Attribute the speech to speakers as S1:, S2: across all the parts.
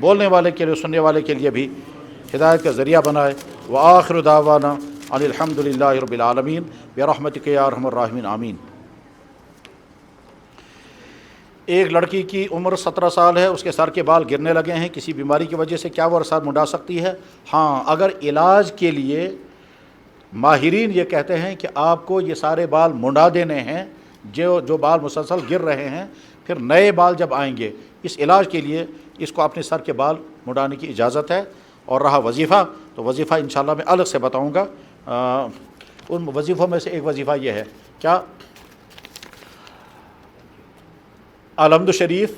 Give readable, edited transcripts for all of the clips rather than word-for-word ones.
S1: بولنے والے کے لیے سننے والے کے لیے بھی ہدایت کا ذریعہ بنائے۔ وآخر دعوانا ان الحمد للہ رب العالمین برحمتک یا ارحم الراحمین آمین۔ ایک لڑکی کی عمر 17 سال ہے، اس کے سر کے بال گرنے لگے ہیں، کسی بیماری کی وجہ سے کیا وہ سر منڈا سکتی ہے؟ ہاں، اگر علاج کے لیے ماہرین یہ کہتے ہیں کہ آپ کو یہ سارے بال منڈا دینے ہیں، جو بال مسلسل گر رہے ہیں، پھر نئے بال جب آئیں گے، اس علاج کے لیے اس کو اپنے سر کے بال منڈانے کی اجازت ہے۔ اور رہا وظیفہ، تو وظیفہ انشاءاللہ میں الگ سے بتاؤں گا۔ ان وظیفوں میں سے ایک وظیفہ یہ ہے، کیا الحمد شریف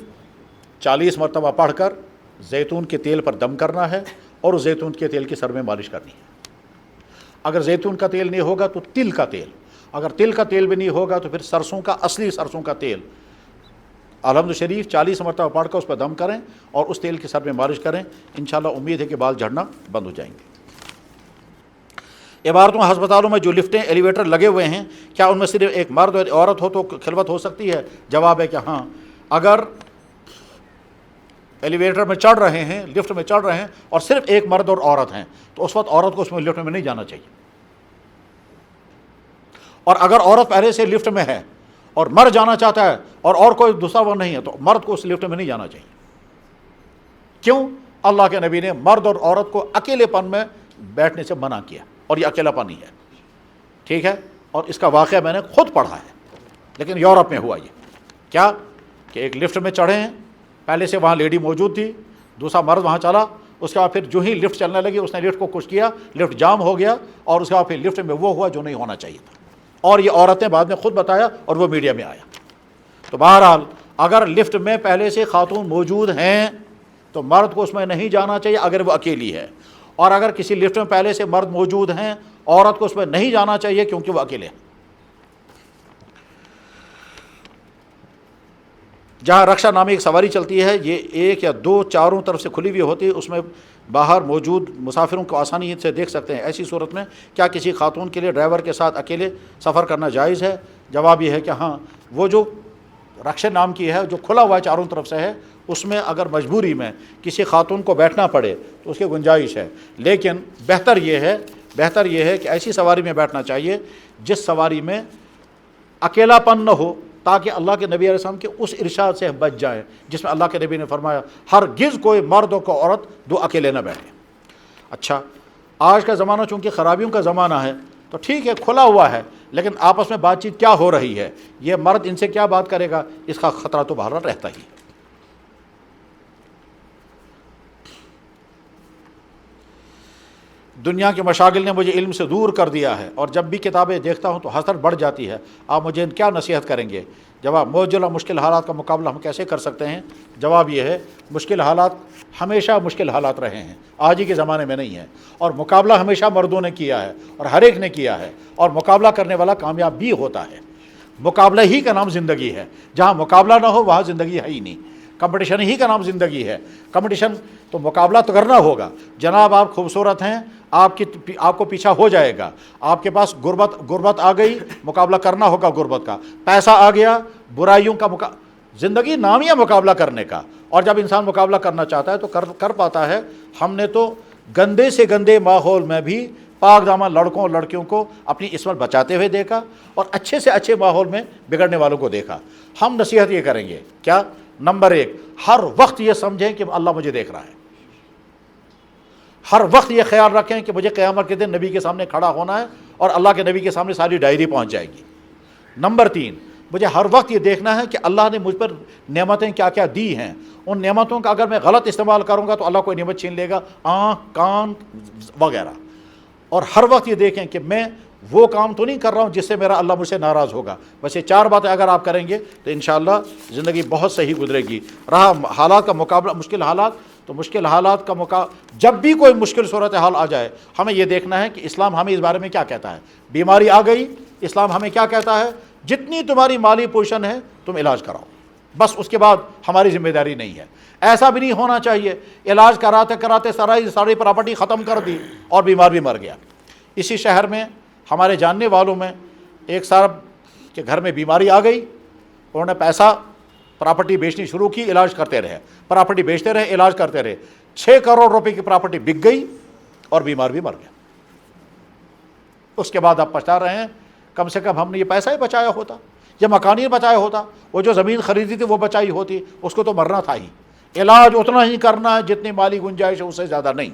S1: 40 مرتبہ پڑھ کر زیتون کے تیل پر دم کرنا ہے اور اس زیتون کے تیل کی سر میں مالش کرنی ہے۔ اگر زیتون کا تیل نہیں ہوگا تو تل کا تیل، اگر تل کا تیل بھی نہیں ہوگا تو پھر سرسوں کا، اصلی سرسوں کا تیل، الحمد شریف 40 مرتبہ پڑھ کر اس پر دم کریں اور اس تیل کے سر میں مالش کریں، انشاءاللہ امید ہے کہ بال جھڑنا بند ہو جائیں گے۔ عمارتوں، ہسپتالوں میں جو لفٹیں، ایلیویٹر لگے ہوئے ہیں، کیا ان میں صرف ایک مرد اور عورت ہو تو خلوت ہو سکتی ہے؟ جواب ہے کہ ہاں، اگر ایلیویٹر میں چڑھ رہے ہیں، لفٹ میں چڑھ رہے ہیں اور صرف ایک مرد اور عورت ہیں تو اس وقت عورت کو اس میں لفٹ میں نہیں جانا چاہیے۔ اور اگر عورت پہلے سے لفٹ میں ہے اور مرد جانا چاہتا ہے اور کوئی دوسرا وہ نہیں ہے تو مرد کو اس لفٹ میں نہیں جانا چاہیے۔ کیوں؟ اللہ کے نبی نے مرد اور عورت کو اکیلے پن میں بیٹھنے سے منع کیا، اور یہ اکیلا پن ہی ہے، ٹھیک ہے؟ اور اس کا واقعہ میں نے خود پڑھا ہے، لیکن یورپ میں ہوا یہ، کیا کہ ایک لفٹ میں چڑھے ہیں، پہلے سے وہاں لیڈی موجود تھی، دوسرا مرد وہاں چلا، اس کے بعد پھر جو ہی لفٹ چلنے لگی اس نے لفٹ کو کچھ کیا، لفٹ جام ہو گیا، اور اس کے بعد پھر لفٹ میں وہ ہوا جو نہیں ہونا چاہیے تھا، اور یہ عورتیں بعد میں خود بتایا اور وہ میڈیا میں آیا۔ تو بہرحال اگر لفٹ میں پہلے سے خاتون موجود ہیں تو مرد کو اس میں نہیں جانا چاہیے اگر وہ اکیلی ہے، اور اگر کسی لفٹ میں پہلے سے مرد موجود ہیں، عورت کو اس میں نہیں جانا چاہیے کیونکہ وہ اکیلے ہیں۔ جہاں رکشا نامی ایک سواری چلتی ہے، یہ ایک یا دو چاروں طرف سے کھلی ہوئی ہوتی ہے، اس میں باہر موجود مسافروں کو آسانی سے دیکھ سکتے ہیں، ایسی صورت میں کیا کسی خاتون کے لیے ڈرائیور کے ساتھ اکیلے سفر کرنا جائز ہے؟ جواب یہ ہے کہ ہاں، وہ جو رکشے نام کی ہے جو کھلا ہوا ہے چاروں طرف سے ہے، اس میں اگر مجبوری میں کسی خاتون کو بیٹھنا پڑے تو اس کی گنجائش ہے، لیکن بہتر یہ ہے کہ ایسی سواری میں بیٹھنا چاہیے جس سواری میں اکیلا پن نہ ہو، تاکہ اللہ کے نبی علیہ السلام کے اس ارشاد سے بچ جائیں جس میں اللہ کے نبی نے فرمایا ہرگز کوئی مرد و کو عورت دو اکیلے نہ بیٹھے۔ اچھا، آج کا زمانہ چونکہ خرابیوں کا زمانہ ہے تو ٹھیک ہے، کھلا ہوا ہے، لیکن آپس میں بات چیت کیا ہو رہی ہے، یہ مرد ان سے کیا بات کرے گا، اس کا خطرہ تو بہرحال رہتا ہی۔ دنیا کے مشاغل نے مجھے علم سے دور کر دیا ہے اور جب بھی کتابیں دیکھتا ہوں تو حسرت بڑھ جاتی ہے، آپ مجھے کیا نصیحت کریں گے؟ جواب، موجودہ مشکل حالات کا مقابلہ ہم کیسے کر سکتے ہیں؟ جواب یہ ہے، مشکل حالات ہمیشہ مشکل حالات رہے ہیں، آج ہی کے زمانے میں نہیں ہیں، اور مقابلہ ہمیشہ مردوں نے کیا ہے اور ہر ایک نے کیا ہے، اور مقابلہ کرنے والا کامیاب بھی ہوتا ہے۔ مقابلہ ہی کا نام زندگی ہے، جہاں مقابلہ نہ ہو وہاں زندگی ہے ہی نہیں، کمپٹیشن ہی کا نام زندگی ہے۔ کمپٹیشن تو مقابلہ تو کرنا ہوگا، جناب آپ خوبصورت ہیں، آپ کو پیچھا ہو جائے گا، آپ کے پاس غربت آ گئی، مقابلہ کرنا ہوگا غربت کا، پیسہ آ گیا، برائیوں کا زندگی نام ہی ہے مقابلہ کرنے کا، اور جب انسان مقابلہ کرنا چاہتا ہے تو کر پاتا ہے۔ ہم نے تو گندے سے گندے ماحول میں بھی پاک دامن لڑکوں اور لڑکیوں کو اپنی عصمت بچاتے ہوئے دیکھا، اور اچھے سے اچھے ماحول میں بگڑنے والوں کو دیکھا۔ ہم نصیحت یہ کریں گے، کیا؟ نمبر 1، ہر وقت یہ سمجھیں کہ اللہ مجھے دیکھ رہا ہے، ہر وقت یہ خیال رکھیں کہ مجھے قیامت کے دن نبی کے سامنے کھڑا ہونا ہے اور اللہ کے نبی کے سامنے ساری ڈائری پہنچ جائے گی۔ نمبر 3، مجھے ہر وقت یہ دیکھنا ہے کہ اللہ نے مجھ پر نعمتیں کیا کیا دی ہیں، ان نعمتوں کا اگر میں غلط استعمال کروں گا تو اللہ کوئی نعمت چھین لے گا، آنکھ، کان وغیرہ، اور ہر وقت یہ دیکھیں کہ میں وہ کام تو نہیں کر رہا ہوں جس سے میرا اللہ مجھ سے ناراض ہوگا۔ بس یہ 4 باتیں اگر آپ کریں گے تو انشاءاللہ زندگی بہت صحیح گزرے گی۔ رہا حالات کا مقابلہ، مشکل حالات، تو مشکل حالات کا جب بھی کوئی مشکل صورتحال آ جائے ہمیں یہ دیکھنا ہے کہ اسلام ہمیں اس بارے میں کیا کہتا ہے۔ بیماری آ گئی، اسلام ہمیں کیا کہتا ہے؟ جتنی تمہاری مالی پوزیشن ہے تم علاج کراؤ، بس اس کے بعد ہماری ذمہ داری نہیں ہے۔ ایسا بھی نہیں ہونا چاہیے علاج کراتے کراتے ساری پراپرٹی ختم کر دی اور بیمار بھی مر گیا۔ اسی شہر میں ہمارے جاننے والوں میں ایک صاحب کے گھر میں بیماری آ گئی، انہوں نے پیسہ پراپرٹی بیچنی شروع کی، علاج کرتے رہے، پراپرٹی بیچتے رہے، علاج کرتے رہے، 6 کروڑ روپے کی پراپرٹی بک گئی اور بیمار بھی مر گیا۔ اس کے بعد آپ پچھتا رہے ہیں کم سے کم ہم نے یہ پیسہ ہی بچایا ہوتا، یہ مکان ہی بچایا ہوتا، وہ جو زمین خریدی تھی وہ بچائی ہوتی، اس کو تو مرنا تھا ہی۔ علاج اتنا ہی کرنا ہے جتنی مالی گنجائش ہے، اس سے زیادہ نہیں۔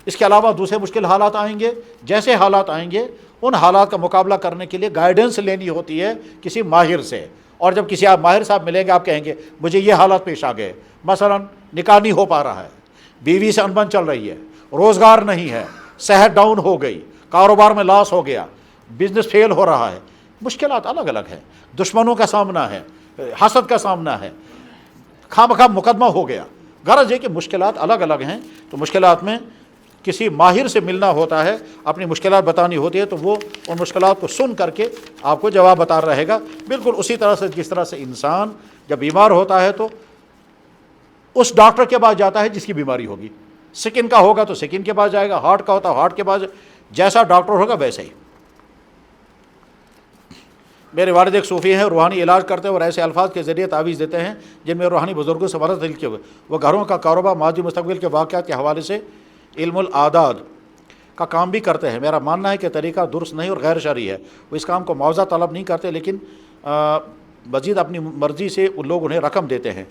S1: اس کے علاوہ دوسرے مشکل حالات آئیں گے، جیسے حالات آئیں گے ان حالات کا مقابلہ کرنے کے لیے گائیڈنس لینی ہوتی ہے کسی ماہر سے، اور جب کسی آپ ماہر صاحب ملیں گے آپ کہیں گے مجھے یہ حالات پیش آ گئے، مثلا نکاح نہیں ہو پا رہا ہے، بیوی سے انبن چل رہی ہے، روزگار نہیں ہے، صحت ڈاؤن ہو گئی، کاروبار میں لاس ہو گیا، بزنس فیل ہو رہا ہے، مشکلات الگ الگ ہیں، دشمنوں کا سامنا ہے، حسد کا سامنا ہے، خواہ مخواہ مقدمہ ہو گیا۔ غرض یہ کہ مشکلات الگ الگ ہیں، تو مشکلات میں کسی ماہر سے ملنا ہوتا ہے، اپنی مشکلات بتانی ہوتی ہے، تو وہ ان مشکلات کو سن کر کے آپ کو جواب بتا رہے گا، بالکل اسی طرح سے جس طرح سے انسان جب بیمار ہوتا ہے تو اس ڈاکٹر کے پاس جاتا ہے جس کی بیماری ہوگی، سکن کا ہوگا تو سکن کے پاس جائے گا، ہارٹ کا ہوتا ہے ہارٹ کے پاس، جیسا ڈاکٹر ہوگا ویسا ہی۔ میرے والد ایک صوفی ہیں، روحانی علاج کرتے ہیں اور ایسے الفاظ کے ذریعے تعویذ دیتے ہیں جن میں روحانی بزرگوں سے مدد ملتی ہے۔ وہ گھروں کا کاروبار، ماضی مستقبل کے واقعات کے حوالے سے علم الاعداد کا کام بھی کرتے ہیں۔ میرا ماننا ہے کہ طریقہ درست نہیں اور غیر شرعی ہے۔ وہ اس کام کو معاوضہ طلب نہیں کرتے، لیکن مزید اپنی مرضی سے لوگ انہیں رقم دیتے ہیں۔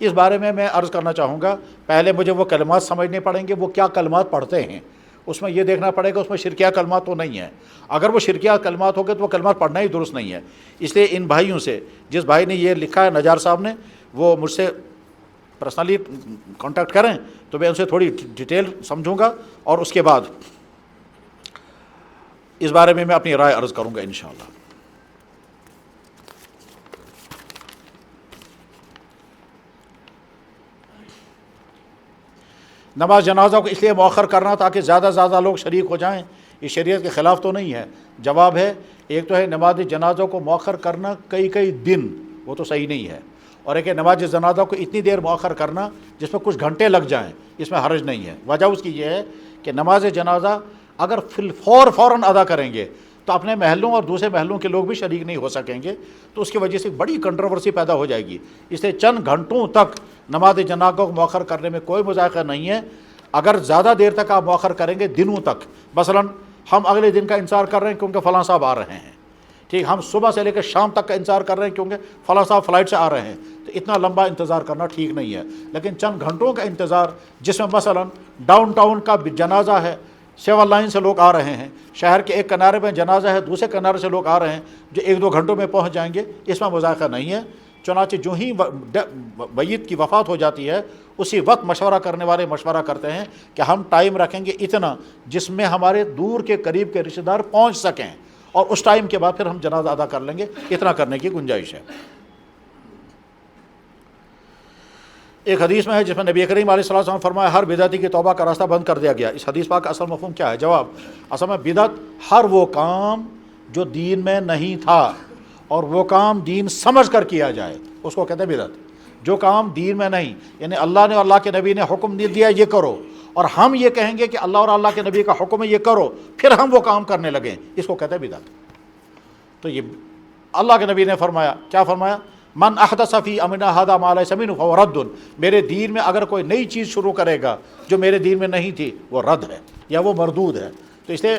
S1: اس بارے میں عرض کرنا چاہوں گا، پہلے مجھے وہ کلمات سمجھنے پڑیں گے، وہ کیا کلمات پڑھتے ہیں، اس میں یہ دیکھنا پڑے گا اس میں شرکیہ کلمات تو نہیں ہیں۔ اگر وہ شرکیہ کلمات ہو گئے تو وہ کلمات پڑھنا ہی درست نہیں ہے۔ اس لیے ان بھائیوں سے، جس بھائی نے یہ لکھا ہے نجار صاحب نے، وہ مجھ سے پرسنلی کانٹیکٹ کریں تو میں ان سے تھوڑی ڈیٹیل سمجھوں گا، اور اس کے بعد اس بارے میں اپنی رائے عرض کروں گا انشاءاللہ۔ نماز جنازہ کو اس لیے مؤخر کرنا تاکہ زیادہ سے زیادہ لوگ شریک ہو جائیں، یہ شریعت کے خلاف تو نہیں ہے؟ جواب ہے، ایک تو ہے نماز جنازہ کو مؤخر کرنا کئی دن، وہ تو صحیح نہیں ہے، اور ایک ہے نماز جنازہ کو اتنی دیر مؤخر کرنا جس میں کچھ گھنٹے لگ جائیں، اس میں حرج نہیں ہے۔ وجہ اس کی یہ ہے کہ نماز جنازہ اگر فوراً ادا کریں گے تو اپنے محلوں اور دوسرے محلوں کے لوگ بھی شریک نہیں ہو سکیں گے، تو اس کی وجہ سے بڑی کنٹروورسی پیدا ہو جائے گی۔ اس لیے چند گھنٹوں تک نماز جنازہ کو مؤخر کرنے میں کوئی مذائقہ نہیں ہے۔ اگر زیادہ دیر تک آپ مؤخر کریں گے، دنوں تک، مثلا ہم اگلے دن کا انتظار کر رہے ہیں کیونکہ فلاں صاحب آ رہے ہیں، ٹھیک، ہم صبح سے لے کر شام تک کا انتظار کر رہے ہیں کیونکہ فلاں صاحب فلائٹ سے آ رہے ہیں، تو اتنا لمبا انتظار کرنا ٹھیک نہیں ہے۔ لیکن چند گھنٹوں کا انتظار جس میں مثلا ڈاؤن ٹاؤن کا جنازہ ہے، سیول لائن سے لوگ آ رہے ہیں، شہر کے ایک کنارے میں جنازہ ہے، دوسرے کنارے سے لوگ آ رہے ہیں جو 1-2 گھنٹوں میں پہنچ جائیں گے، اس میں مذائقہ نہیں ہے۔ چنانچہ جو ہی میت کی وفات ہو جاتی ہے اسی وقت مشورہ کرنے والے مشورہ کرتے ہیں کہ ہم ٹائم رکھیں گے اتنا جس میں ہمارے دور کے قریب کے رشتہ دار پہنچ سکیں، اور اس ٹائم کے بعد پھر ہم جنازہ ادا کر لیں گے، اتنا کرنے کی گنجائش ہے۔ ایک حدیث میں ہے جس میں نبی کریم علیہ الصلوۃ والسلام فرمایا ہر بدعتی کی توبہ کا راستہ بند کر دیا گیا۔ اس حدیث پاک کا اصل مفہوم کیا ہے؟ جواب، اصل میں بدعت ہر وہ کام جو دین میں نہیں تھا اور وہ کام دین سمجھ کر کیا جائے اس کو کہتے ہیں بدعت۔ جو کام دین میں نہیں، یعنی اللہ نے اور اللہ کے نبی نے حکم دیا یہ کرو، اور ہم یہ کہیں گے کہ اللہ اور اللہ کے نبی کا حکم ہے یہ کرو، پھر ہم وہ کام کرنے لگیں، اس کو کہتے ہیں بدعت۔ تو یہ اللہ کے نبی نے فرمایا، کیا فرمایا؟ من احدث فی امرنا ھذا ما لیس منہ فہو رد۔ میرے دین میں اگر کوئی نئی چیز شروع کرے گا جو میرے دین میں نہیں تھی، وہ رد ہے یا وہ مردود ہے۔ تو اس لیے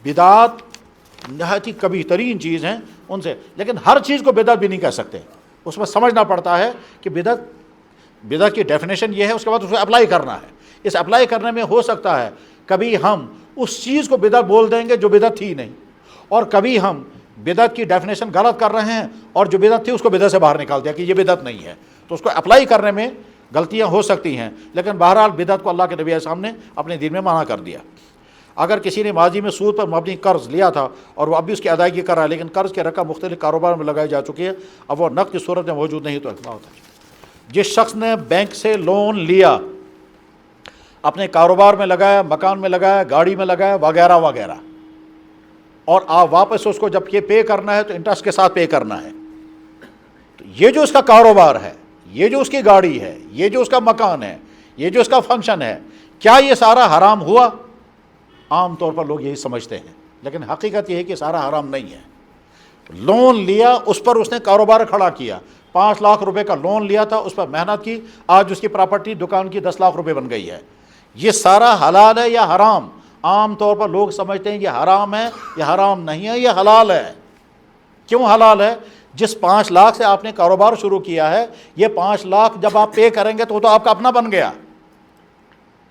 S1: بدعات نہایت ہی کبیح ترین چیز ہیں ان سے، لیکن ہر چیز کو بدعت بھی نہیں کہہ سکتے، اس میں سمجھنا پڑتا ہے کہ بدعت کی ڈیفینیشن یہ ہے، اس کے بعد اس کو اپلائی کرنا ہے۔ اس اپلائی کرنے میں ہو سکتا ہے کبھی ہم اس چیز کو بدعت بول دیں گے جو بدعت تھی نہیں، اور کبھی ہم بدعت کی ڈیفینیشن غلط کر رہے ہیں اور جو بدعت تھی اس کو بدعت سے باہر نکال دیا کہ یہ بدعت نہیں ہے، تو اس کو اپلائی کرنے میں غلطیاں ہو سکتی ہیں، لیکن بہرحال بدعت کو اللہ کے نبی علیہ السلام نے اپنے دین میں منع کر دیا۔ اگر کسی نے ماضی میں سود پر مبنی قرض لیا تھا اور وہ اب بھی اس کی ادائیگی کر رہا ہے، لیکن قرض کی رقم مختلف کاروبار میں لگائی جا چکی ہے، اب وہ نقد کی صورت میں موجود نہیں، تو کیا ہوتا ہے؟ جس شخص نے بینک سے لون لیا، اپنے کاروبار میں لگایا، مکان میں لگایا، گاڑی میں لگایا، وغیرہ وغیرہ، اور آپ واپس اس کو جب یہ پے کرنا ہے تو انٹرسٹ کے ساتھ پے کرنا ہے، تو یہ جو اس کا کاروبار ہے، یہ جو اس کی گاڑی ہے، یہ جو اس کا مکان ہے، یہ جو اس کا فنکشن ہے، کیا یہ سارا حرام ہوا؟ عام طور پر لوگ یہی سمجھتے ہیں، لیکن حقیقت یہ ہے کہ سارا حرام نہیں ہے۔ لون لیا، اس پر اس نے کاروبار کھڑا کیا، 5 لاکھ روپے کا لون لیا تھا، اس پر محنت کی، آج اس کی پراپرٹی دکان کی 10 لاکھ روپے بن گئی ہے۔ یہ سارا حلال ہے یا حرام؟ عام طور پر لوگ سمجھتے ہیں یہ حرام ہے، یہ حرام نہیں ہے، یہ حلال ہے۔ کیوں حلال ہے؟ جس 5 لاکھ سے آپ نے کاروبار شروع کیا ہے، یہ 5 لاکھ جب آپ پے کریں گے تو آپ کا اپنا بن گیا۔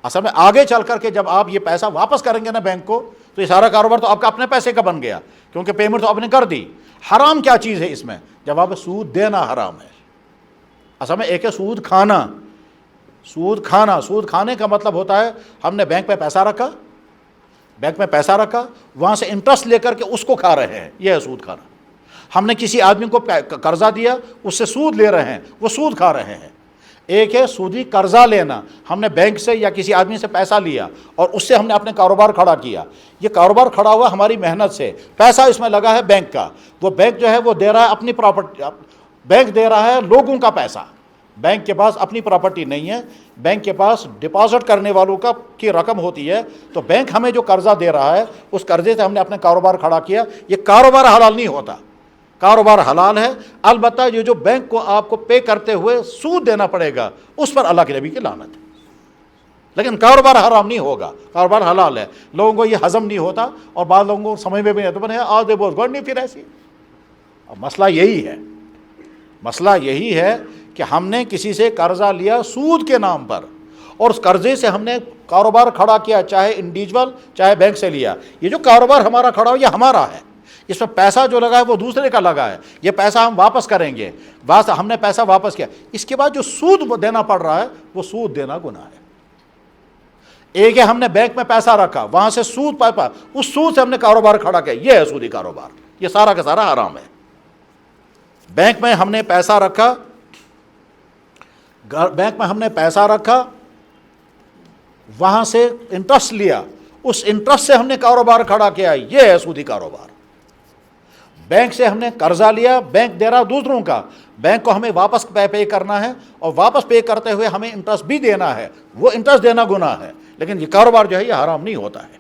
S1: اصل میں آگے چل کر کے جب آپ یہ پیسہ واپس کریں گے نا بینک کو، تو یہ سارا کاروبار تو آپ کا اپنے پیسے کا بن گیا، کیونکہ پیمنٹ تو آپ نے کر دی۔ حرام کیا چیز ہے اس میں؟ جواب سود دینا حرام ہے۔ اصل میں ایک ہے سود کھانا۔ سود کھانے کا مطلب ہوتا ہے ہم نے بینک میں پیسہ رکھا، وہاں سے انٹرسٹ لے کر کے اس کو کھا رہے ہیں، یہ ہے سود کھانا۔ ہم نے کسی آدمی کو قرضہ دیا، اس سے سود لے رہے ہیں، وہ سود کھا رہے ہیں۔ ایک ہے سودی قرضہ لینا، ہم نے بینک سے یا کسی آدمی سے پیسہ لیا اور اس سے ہم نے اپنے کاروبار کھڑا کیا۔ یہ کاروبار کھڑا ہوا ہماری محنت سے، پیسہ اس میں لگا ہے بینک کا، وہ بینک جو ہے وہ دے رہا ہے اپنی پراپرٹی، بینک دے رہا ہے لوگوں کا پیسہ۔ بینک کے پاس اپنی پراپرٹی نہیں ہے، بینک کے پاس ڈپازٹ کرنے والوں کی رقم ہوتی ہے، تو بینک ہمیں جو قرضہ دے رہا ہے اس قرضے سے ہم نے اپنے کاروبار کھڑا کیا۔ یہ کاروبار حلال نہیں ہوتا، کاروبار حلال ہے۔ البتہ یہ جو بینک کو آپ کو پے کرتے ہوئے سود دینا پڑے گا، اس پر اللہ کے نبی کی لعنت ہے۔ لیکن کاروبار حرام نہیں ہوگا، کاروبار حلال ہے۔ لوگوں کو یہ ہضم نہیں ہوتا، اور بعض لوگوں کو سمجھ میں بھی نہیں آتا، آج دے بوز گوڑ نہیں پھر ایسی۔ اب مسئلہ یہی ہے کہ ہم نے کسی سے قرضہ لیا سود کے نام پر، اور اس قرضے سے ہم نے کاروبار کھڑا کیا، چاہے انڈیویجول چاہے بینک سے لیا۔ یہ جو کاروبار ہمارا کھڑا ہو یہ ہمارا ہے، اس میں پیسہ جو لگا ہے وہ دوسرے کا لگا ہے، یہ پیسہ ہم واپس کریں گے، بس ہم نے پیسہ واپس کیا۔ اس کے بعد جو سود دینا پڑ رہا ہے وہ سود دینا گناہ ہے۔ ایک ہے ہم نے بینک میں پیسہ رکھا، وہاں سے سود پایا، اس سود سے ہم نے کاروبار کھڑا کیا، یہ ہے سودی کاروبار، یہ سارا کا سارا حرام ہے۔ بینک میں ہم نے پیسہ رکھا، وہاں سے انٹرسٹ لیا، اس انٹرسٹ سے ہم نے کاروبار کھڑا کیا، یہ ہے سودی کاروبار۔ بینک سے ہم نے قرضہ لیا، بینک دے رہا دوسروں کا، بینک کو ہمیں واپس پے کرنا ہے، اور واپس پے کرتے ہوئے ہمیں انٹرسٹ بھی دینا ہے، وہ انٹرسٹ دینا گناہ ہے۔ لیکن یہ کاروبار جو ہے یہ حرام نہیں ہوتا ہے۔